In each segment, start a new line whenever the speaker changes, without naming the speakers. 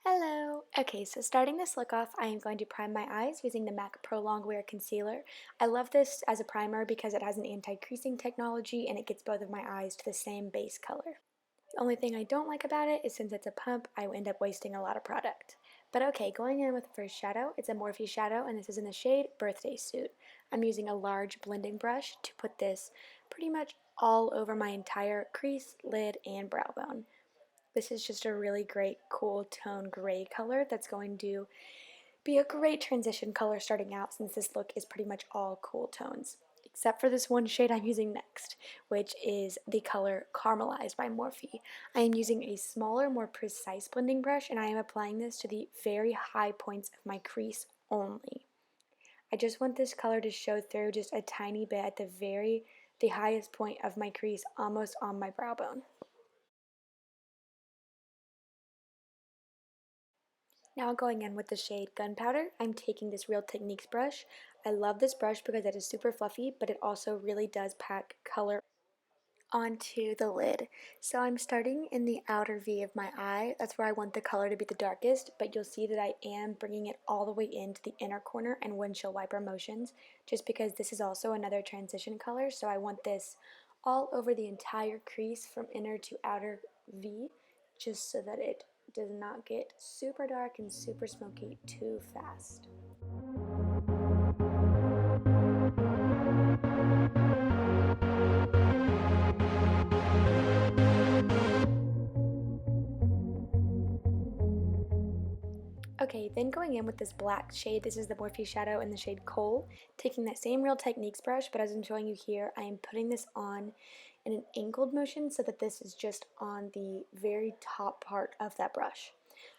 Hello! Okay, so starting this look off, I am going to prime my eyes using the MAC Pro Longwear Concealer. I love this as a primer because it has an anti-creasing technology and it gets both of my eyes to the same base color. The only thing I don't like about it is since it's a pump, I end up wasting a lot of product. But okay, going in with the first shadow, it's a Morphe Shadow and this is in the shade Birthday Suit. I'm using a large blending brush to put this pretty much all over my entire crease, lid, and brow bone. This is just a really great cool tone gray color that's going to be a great transition color starting out since this look is pretty much all cool tones. Except for this one shade I'm using next, which is the color Caramelized by Morphe. I am using a smaller, more precise blending brush and I am applying this to the very high points of my crease only. I just want this color to show through just a tiny bit at the highest point of my crease, almost on my brow bone. Now going in with the shade Gunpowder, I'm taking this Real Techniques brush. I love this brush because it is super fluffy, but it also really does pack color onto the lid. So I'm starting in the outer V of my eye. That's where I want the color to be the darkest, but you'll see that I am bringing it all the way into the inner corner and windshield wiper motions, just because this is also another transition color, so I want this all over the entire crease from inner to outer V, just so that it does not get super dark and super smoky too fast. Okay, then going in with this black shade, this is the Morphe Shadow in the shade Coal, taking that same Real Techniques brush, but as I'm showing you here, I am putting this on in an angled motion so that this is just on the very top part of that brush.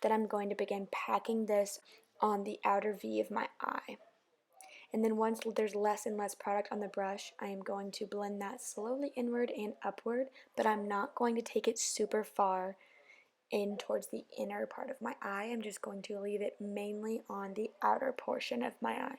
Then I'm going to begin packing this on the outer V of my eye. And then once there's less and less product on the brush, I am going to blend that slowly inward and upward, but I'm not going to take it super far in towards the inner part of my eye. I'm just going to leave it mainly on the outer portion of my eye.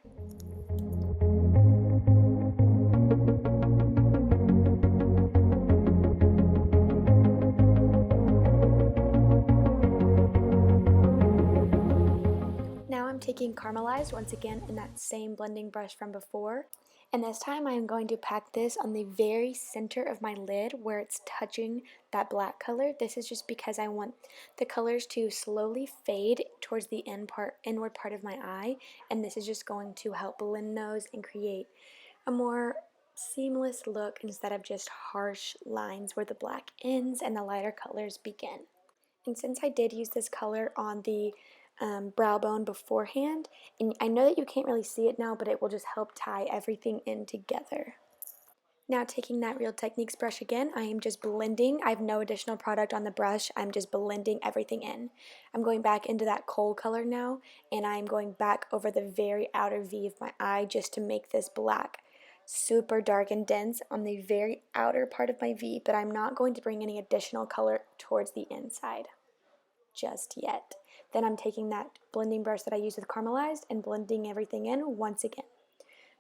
Now I'm taking Caramelized once again in that same blending brush from before, and this time I am going to pack this on the very center of my lid where it's touching that black color. This is just because I want the colors to slowly fade towards the inward part of my eye, and this is just going to help blend those and create a more seamless look instead of just harsh lines where the black ends and the lighter colors begin. And since I did use this color on the brow bone beforehand, and I know that you can't really see it now, but it will just help tie everything in together. Now taking that Real Techniques brush again, I am just blending. I have no additional product on the brush. I'm just blending everything in. I'm going back into that coal color now, and I'm going back over the very outer V of my eye just to make this black super dark and dense on the very outer part of my V, but I'm not going to bring any additional color towards the inside just yet. Then I'm taking that blending brush that I used with Caramelized and blending everything in once again.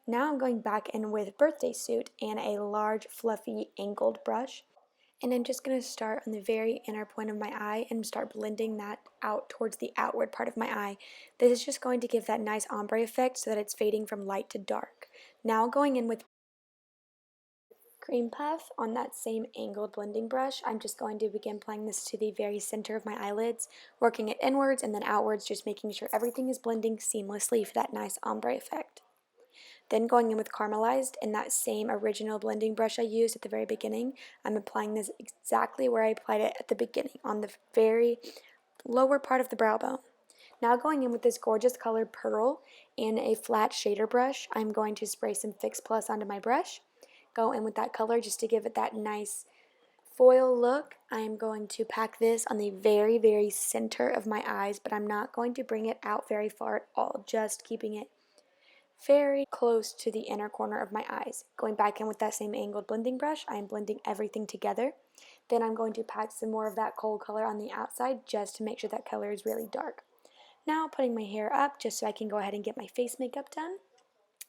Now I'm going back in with Birthday Suit and a large fluffy angled brush, and I'm just going to start on the very inner point of my eye and start blending that out towards the outward part of my eye. This is just going to give that nice ombre effect so that it's fading from light to dark. Now going in with Cream Puff on that same angled blending brush, I'm just going to begin applying this to the very center of my eyelids, working it inwards and then outwards, just making sure everything is blending seamlessly for that nice ombre effect. Then going in with Caramelized in that same original blending brush I used at the very beginning, I'm applying this exactly where I applied it at the beginning, on the very lower part of the brow bone. Now going in with this gorgeous color Pearl and a flat shader brush, I'm going to spray some Fix Plus onto my brush. Go in with that color just to give it that nice foil look. I am going to pack this on the very, very center of my eyes, but I'm not going to bring it out very far at all, just keeping it very close to the inner corner of my eyes. Going back in with that same angled blending brush, I am blending everything together. Then I'm going to pack some more of that cold color on the outside just to make sure that color is really dark. Now putting my hair up just so I can go ahead and get my face makeup done.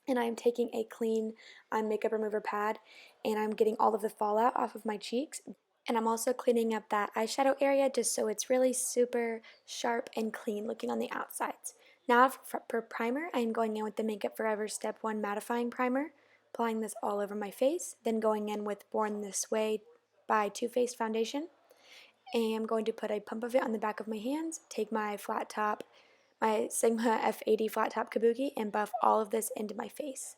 And I'm taking a clean makeup remover pad and I'm getting all of the fallout off of my cheeks. And I'm also cleaning up that eyeshadow area just so it's really super sharp and clean looking on the outsides. Now for primer, I'm going in with the Makeup Forever Step 1 Mattifying Primer, applying this all over my face, then going in with Born This Way by Too Faced Foundation. And I'm going to put a pump of it on the back of my hands, take my flat top, my Sigma F80 flat top kabuki, and buff all of this into my face.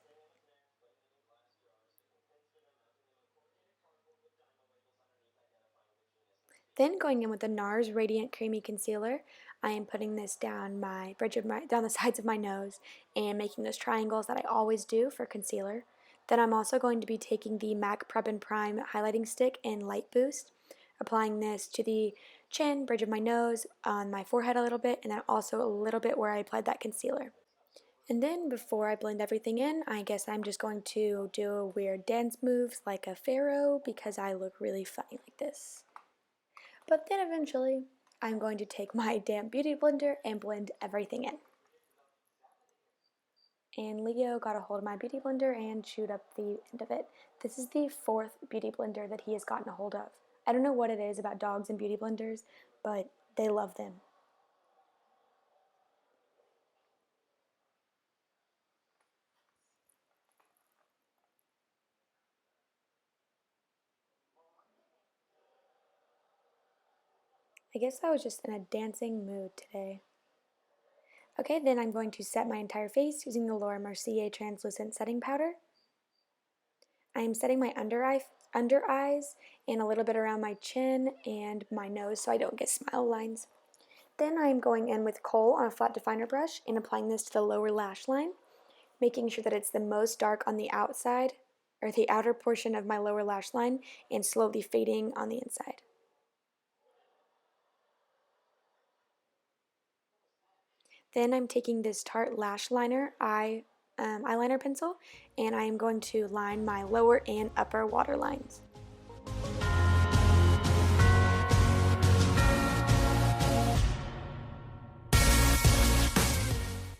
Then going in with the NARS Radiant Creamy Concealer, I am putting this down down the sides of my nose and making those triangles that I always do for concealer. Then I'm also going to be taking the MAC Prep and Prime highlighting stick in Light Boost, applying this to the chin, bridge of my nose, on my forehead a little bit, and then also a little bit where I applied that concealer. And then before I blend everything in, I guess I'm just going to do weird dance moves like a pharaoh because I look really funny like this. But then eventually, I'm going to take my damp beauty blender and blend everything in. And Leo got a hold of my beauty blender and chewed up the end of it. This is the 4th beauty blender that he has gotten a hold of. I don't know what it is about dogs and beauty blenders, but they love them. I guess I was just in a dancing mood today. Okay, then I'm going to set my entire face using the Laura Mercier translucent setting powder. I am setting my under eyes and a little bit around my chin and my nose so I don't get smile lines. Then I am going in with Kohl on a flat definer brush and applying this to the lower lash line, making sure that it's the most dark on the outside, or the outer portion of my lower lash line, and slowly fading on the inside. Then I'm taking this Tarte Lash Liner eyeliner pencil, and I am going to line my lower and upper waterlines.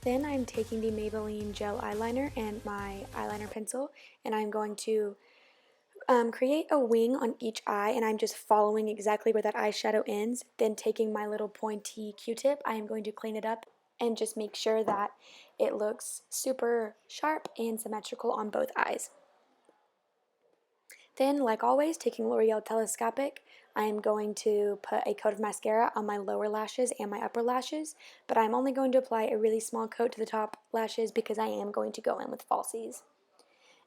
Then I'm taking the Maybelline gel eyeliner and my eyeliner pencil, and I'm going to create a wing on each eye, and I'm just following exactly where that eyeshadow ends. Then taking my little pointy Q-tip, I am going to clean it up and just make sure that it looks super sharp and symmetrical on both eyes. Then, like always, taking L'Oreal Telescopic, I am going to put a coat of mascara on my lower lashes and my upper lashes, but I'm only going to apply a really small coat to the top lashes because I am going to go in with falsies.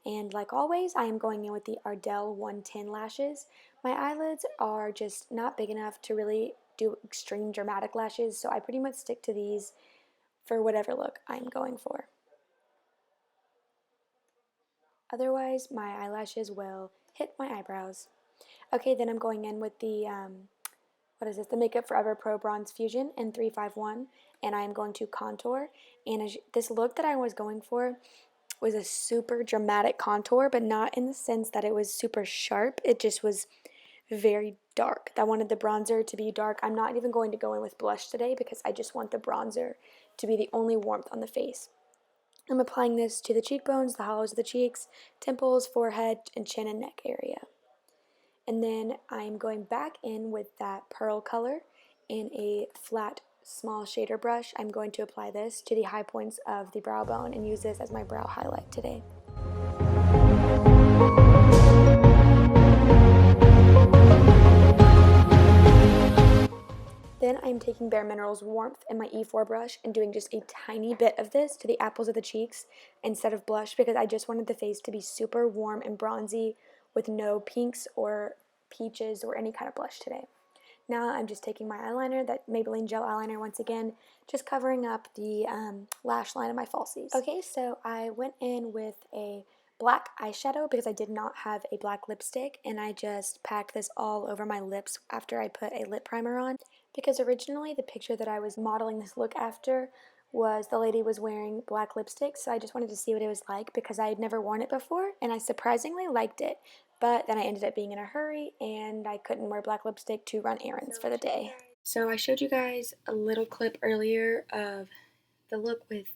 And like always, I am going in with the Ardel 110 lashes. My eyelids are just not big enough to really do extreme dramatic lashes, so I pretty much stick to these for whatever look I'm going for. Otherwise, my eyelashes will hit my eyebrows. Okay, then I'm going in with the, the Makeup Forever Pro Bronze Fusion in 351, and I'm going to contour. And this look that I was going for was a super dramatic contour, but not in the sense that it was super sharp. It just was very dark. I wanted the bronzer to be dark. I'm not even going to go in with blush today because I just want the bronzer to be the only warmth on the face. I'm applying this to the cheekbones, the hollows of the cheeks, temples, forehead, and chin and neck area. And then I'm going back in with that pearl color in a flat, small shader brush. I'm going to apply this to the high points of the brow bone and use this as my brow highlight today. Then I'm taking Bare Minerals Warmth in my E4 brush and doing just a tiny bit of this to the apples of the cheeks instead of blush because I just wanted the face to be super warm and bronzy with no pinks or peaches or any kind of blush today. Now I'm just taking my eyeliner, that Maybelline gel eyeliner once again, just covering up the lash line of my falsies. Okay, so I went in with a black eyeshadow because I did not have a black lipstick, and I just packed this all over my lips after I put a lip primer on. Because originally the picture that I was modeling this look after was the lady was wearing black lipstick, so I just wanted to see what it was like because I had never worn it before, and I surprisingly liked it. But then I ended up being in a hurry, and I couldn't wear black lipstick to run errands for the day. So I showed you guys a little clip earlier of the look with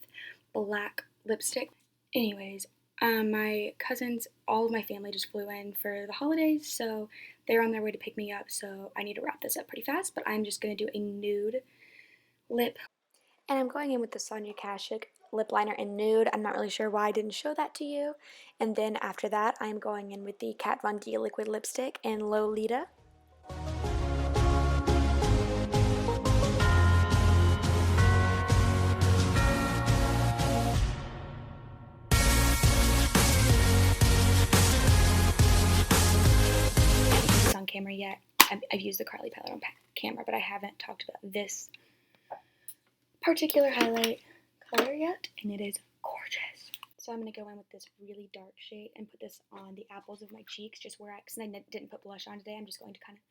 black lipstick. Anyways, my cousins, all of my family just flew in for the holidays, so they're on their way to pick me up, so I need to wrap this up pretty fast, but I'm just going to do a nude lip. And I'm going in with the Sonia Kashuk lip liner in nude. I'm not really sure why I didn't show that to you. And then after that, I'm going in with the Kat Von D liquid lipstick in Lolita. On camera yet. I've used the Carly palette on camera, but I haven't talked about this particular highlight color yet, and it is gorgeous. So I'm going to go in with this really dark shade and put this on the apples of my cheeks, just where because I didn't put blush on today, I'm just going to kind of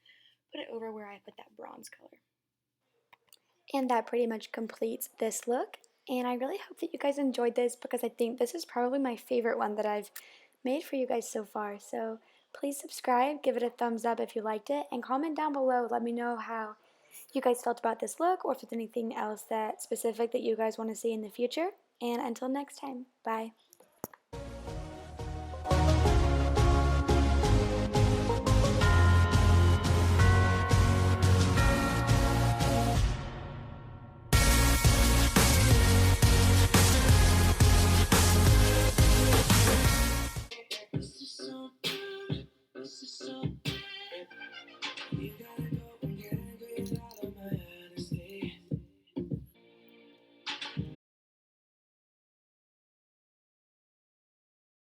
put it over where I put that bronze color. And that pretty much completes this look, and I really hope that you guys enjoyed this because I think this is probably my favorite one that I've made for you guys so far. So please subscribe, give it a thumbs up if you liked it, and comment down below. Let me know how you guys felt about this look, or if there's anything else that specific that you guys want to see in the future. And until next time, bye. This is so good. This is so good. You gotta go.